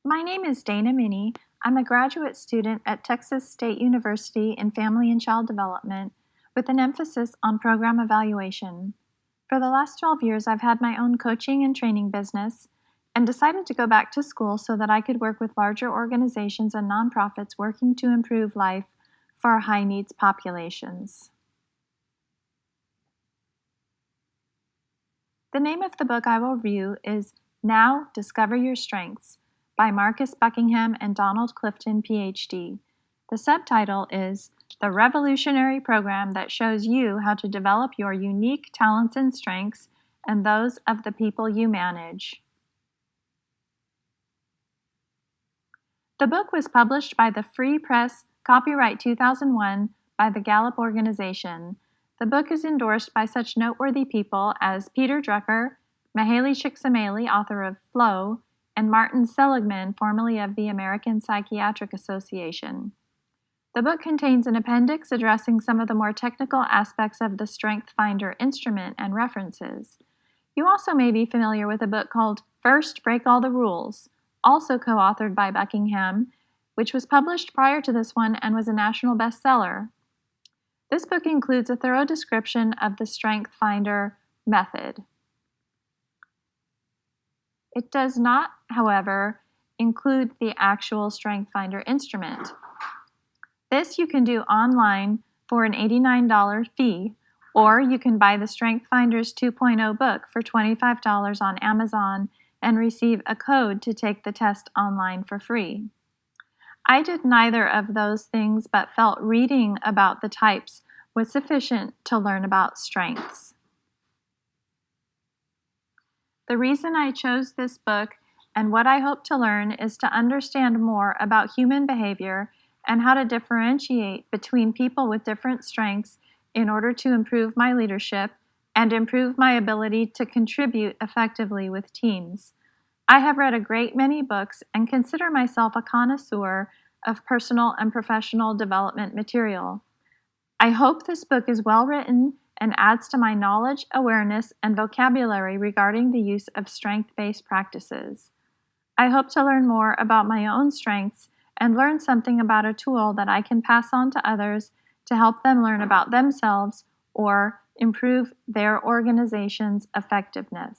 My name is Dana Minnie. I'm a graduate student at Texas State University in Family and Child Development with an emphasis on program evaluation. For the last 12 years, I've had my own coaching and training business and decided to go back to school so that I could work with larger organizations and nonprofits working to improve life for high needs populations. The name of the book I will review is Now Discover Your Strengths by Marcus Buckingham and Donald Clifton, PhD. The subtitle is The Revolutionary Program That Shows You How to Develop Your Unique Talents and Strengths and Those of the People You Manage. The book was published by the Free Press, copyright 2001, by the Gallup Organization. The book is endorsed by such noteworthy people as Peter Drucker, Mihaly Csikszentmihalyi, author of Flow, and Martin Seligman, formerly of the American Psychiatric Association. The book contains an appendix addressing some of the more technical aspects of the Strength Finder instrument and references. You also may be familiar with a book called First Break All the Rules, also co-authored by Buckingham, which was published prior to this one and was a national bestseller. This book includes a thorough description of the Strength Finder method. It does not, however, include the actual Strength Finder instrument. This you can do online for an $89 fee, or you can buy the Strength Finders 2.0 book for $25 on Amazon and receive a code to take the test online for free. I did neither of those things but felt reading about the types was sufficient to learn about strengths. The reason I chose this book and what I hope to learn is to understand more about human behavior and how to differentiate between people with different strengths in order to improve my leadership and improve my ability to contribute effectively with teams. I have read a great many books and consider myself a connoisseur of personal and professional development material. I hope this book is well written and adds to my knowledge, awareness, and vocabulary regarding the use of strength-based practices. I hope to learn more about my own strengths and learn something about a tool that I can pass on to others to help them learn about themselves or improve their organization's effectiveness.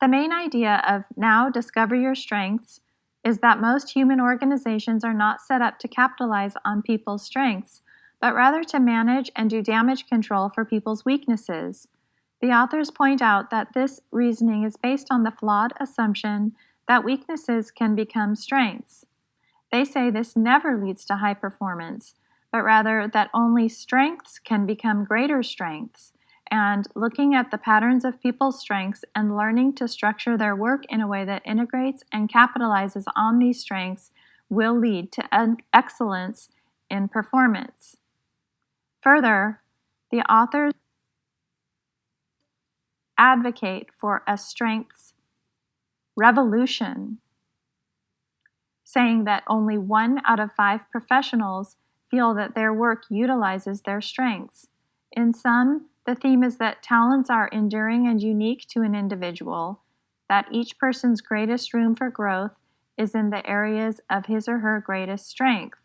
The main idea of Now Discover Your Strengths is that most human organizations are not set up to capitalize on people's strengths, but rather to manage and do damage control for people's weaknesses. The authors point out that this reasoning is based on the flawed assumption that weaknesses can become strengths. They say this never leads to high performance, but rather that only strengths can become greater strengths, and looking at the patterns of people's strengths and learning to structure their work in a way that integrates and capitalizes on these strengths will lead to excellence in performance. Further, the authors advocate for a strengths revolution, saying that only 1 out of 5 professionals feel that their work utilizes their strengths. In some, the theme is that talents are enduring and unique to an individual, that each person's greatest room for growth is in the areas of his or her greatest strength.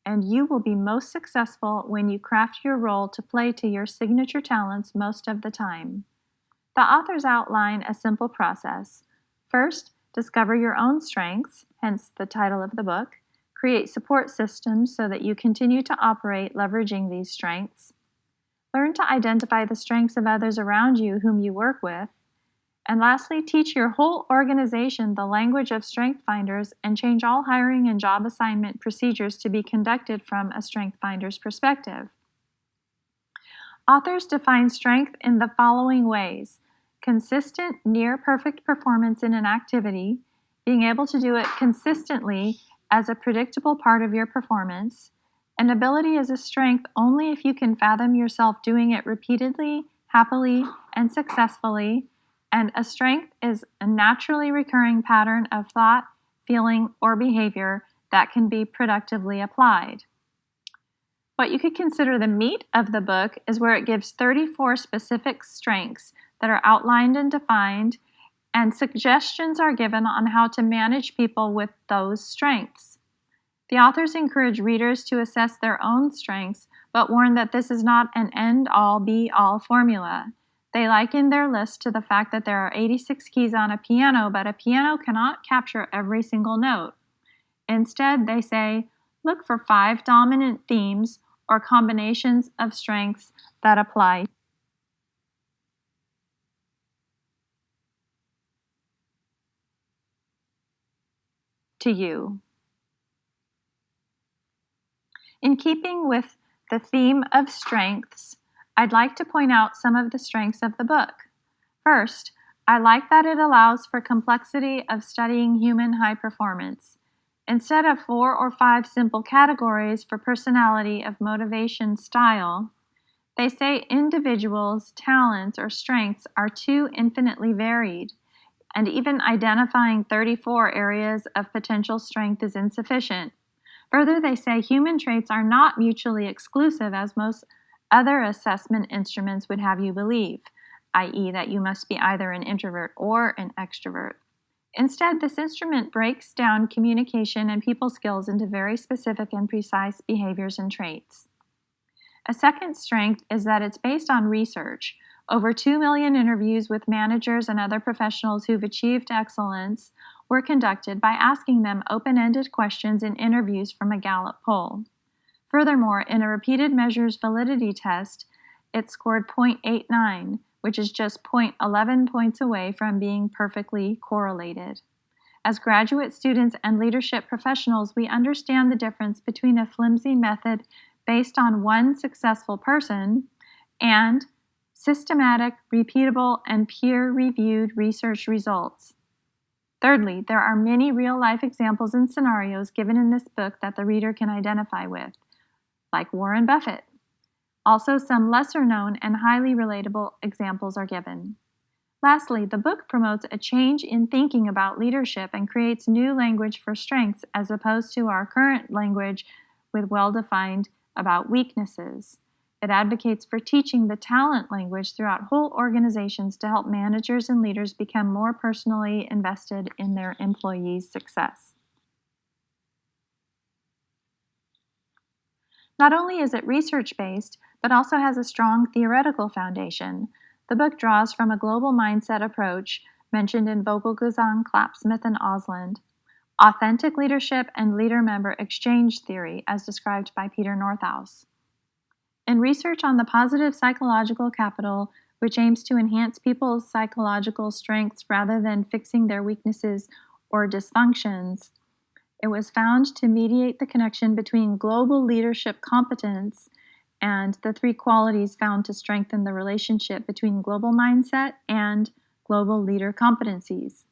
And you will be most successful when you craft your role to play to your signature talents most of the time. The authors outline a simple process. First, discover your own strengths, hence the title of the book. Create support systems so that you continue to operate leveraging these strengths. Learn to identify the strengths of others around you whom you work with. And lastly, teach your whole organization the language of strength finders and change all hiring and job assignment procedures to be conducted from a strength finder's perspective. Authors define strength in the following ways: consistent, near-perfect performance in an activity, being able to do it consistently as a predictable part of your performance. An ability is a strength only if you can fathom yourself doing it repeatedly, happily, and successfully. And a strength is a naturally recurring pattern of thought, feeling, or behavior that can be productively applied. What you could consider the meat of the book is where it gives 34 specific strengths that are outlined and defined, and suggestions are given on how to manage people with those strengths. The authors encourage readers to assess their own strengths, but warn that this is not an end-all, be-all formula. They liken their list to the fact that there are 86 keys on a piano, but a piano cannot capture every single note. Instead, they say, look for 5 dominant themes or combinations of strengths that apply to you. In keeping with the theme of strengths, I'd like to point out some of the strengths of the book. First, I like that it allows for complexity of studying human high performance. Instead of 4 or 5 simple categories for personality of motivation style, they say individuals' talents or strengths are too infinitely varied, and even identifying 34 areas of potential strength is insufficient. Further, they say human traits are not mutually exclusive as most other assessment instruments would have you believe, i.e., that you must be either an introvert or an extrovert. Instead, this instrument breaks down communication and people skills into very specific and precise behaviors and traits. A second strength is that it's based on research. Over 2 million interviews with managers and other professionals who've achieved excellence were conducted by asking them open-ended questions in interviews from a Gallup poll. Furthermore, in a repeated measures validity test, it scored 0.89, which is just 0.11 points away from being perfectly correlated. As graduate students and leadership professionals, we understand the difference between a flimsy method based on one successful person and systematic, repeatable, and peer-reviewed research results. Thirdly, there are many real-life examples and scenarios given in this book that the reader can identify with, like Warren Buffett. Also, some lesser-known and highly relatable examples are given. Lastly, the book promotes a change in thinking about leadership and creates new language for strengths as opposed to our current language with well-defined about weaknesses. It advocates for teaching the talent language throughout whole organizations to help managers and leaders become more personally invested in their employees' success. Not only is it research-based, but also has a strong theoretical foundation. The book draws from a global mindset approach mentioned in Vogelgezang, Clapsmith, and Osland, authentic leadership, and leader-member exchange theory, as described by Peter Northaus. In research on the positive psychological capital, which aims to enhance people's psychological strengths rather than fixing their weaknesses or dysfunctions, it was found to mediate the connection between global leadership competence and the 3 qualities found to strengthen the relationship between global mindset and global leader competencies.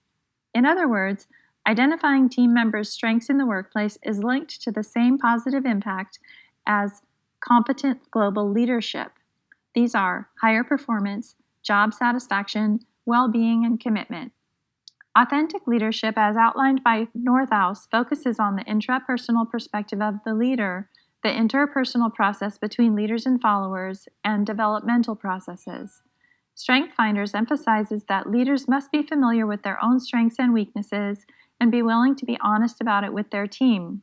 In other words, identifying team members' strengths in the workplace is linked to the same positive impact as competent global leadership. These are higher performance, job satisfaction, well-being, and commitment. Authentic leadership, as outlined by Northaus, focuses on the intrapersonal perspective of the leader, the interpersonal process between leaders and followers, and developmental processes. Strength Finders emphasizes that leaders must be familiar with their own strengths and weaknesses and be willing to be honest about it with their team.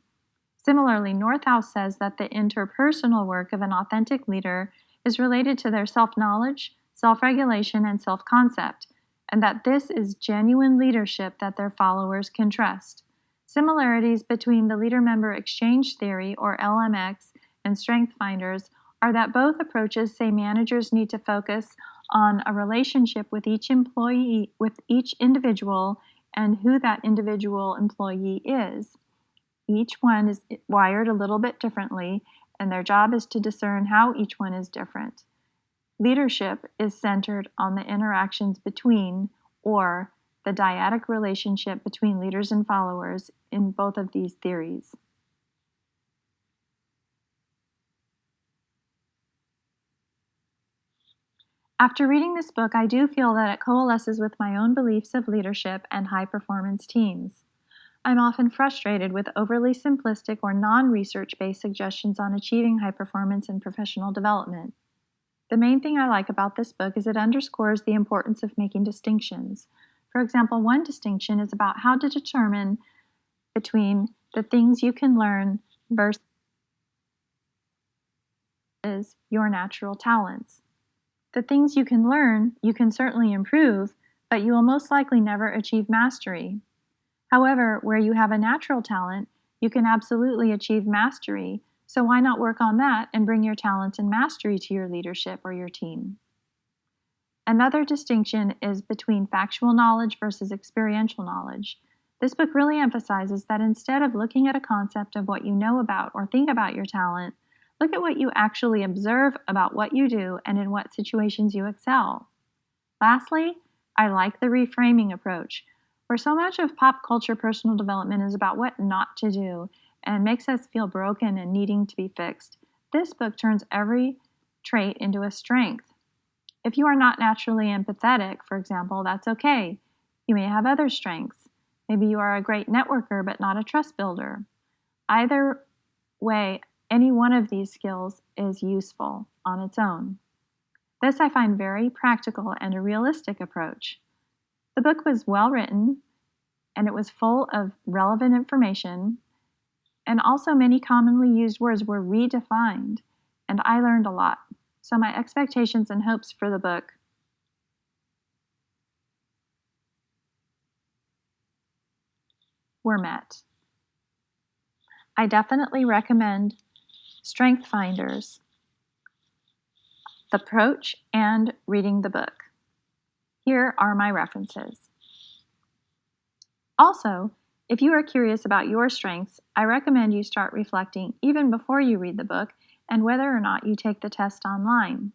Similarly, Northaus says that the interpersonal work of an authentic leader is related to their self-knowledge, self-regulation, and self-concept, and that this is genuine leadership that their followers can trust. Similarities between the leader-member exchange theory, or LMX, and Strength Finders are that both approaches say managers need to focus on a relationship with each employee, with each individual, and who that individual employee is. Each one is wired a little bit differently, and their job is to discern how each one is different. Leadership is centered on the interactions between, or the dyadic relationship between leaders and followers in both of these theories. After reading this book, I do feel that it coalesces with my own beliefs of leadership and high-performance teams. I'm often frustrated with overly simplistic or non-research-based suggestions on achieving high performance in professional development. The main thing I like about this book is it underscores the importance of making distinctions. For example, one distinction is about how to determine between the things you can learn versus your natural talents. The things you can learn, you can certainly improve, but you will most likely never achieve mastery. However, where you have a natural talent, you can absolutely achieve mastery, so why not work on that and bring your talent and mastery to your leadership or your team? Another distinction is between factual knowledge versus experiential knowledge. This book really emphasizes that instead of looking at a concept of what you know about or think about your talent, look at what you actually observe about what you do and in what situations you excel. Lastly, I like the reframing approach, where so much of pop culture personal development is about what not to do and makes us feel broken and needing to be fixed. This book turns every trait into a strength. If you are not naturally empathetic, for example, that's okay. You may have other strengths. Maybe you are a great networker but not a trust builder. Either way, any one of these skills is useful on its own. This I find very practical and a realistic approach. The book was well written, and it was full of relevant information, and also many commonly used words were redefined, and I learned a lot. So my expectations and hopes for the book were met. I definitely recommend Strength Finders, the approach, and reading the book. Here are my references. Also, if you are curious about your strengths, I recommend you start reflecting even before you read the book and whether or not you take the test online.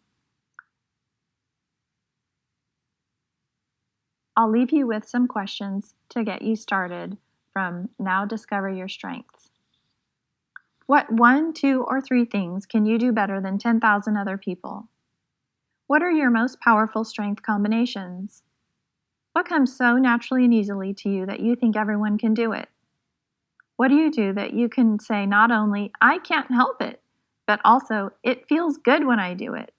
I'll leave you with some questions to get you started from Now Discover Your Strengths. What 1, 2, or 3 things can you do better than 10,000 other people? What are your most powerful strength combinations? What comes so naturally and easily to you that you think everyone can do it? What do you do that you can say not only, I can't help it, but also, it feels good when I do it?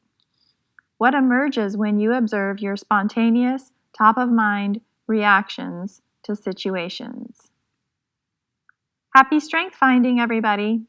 What emerges when you observe your spontaneous, top-of-mind reactions to situations? Happy strength finding, everybody!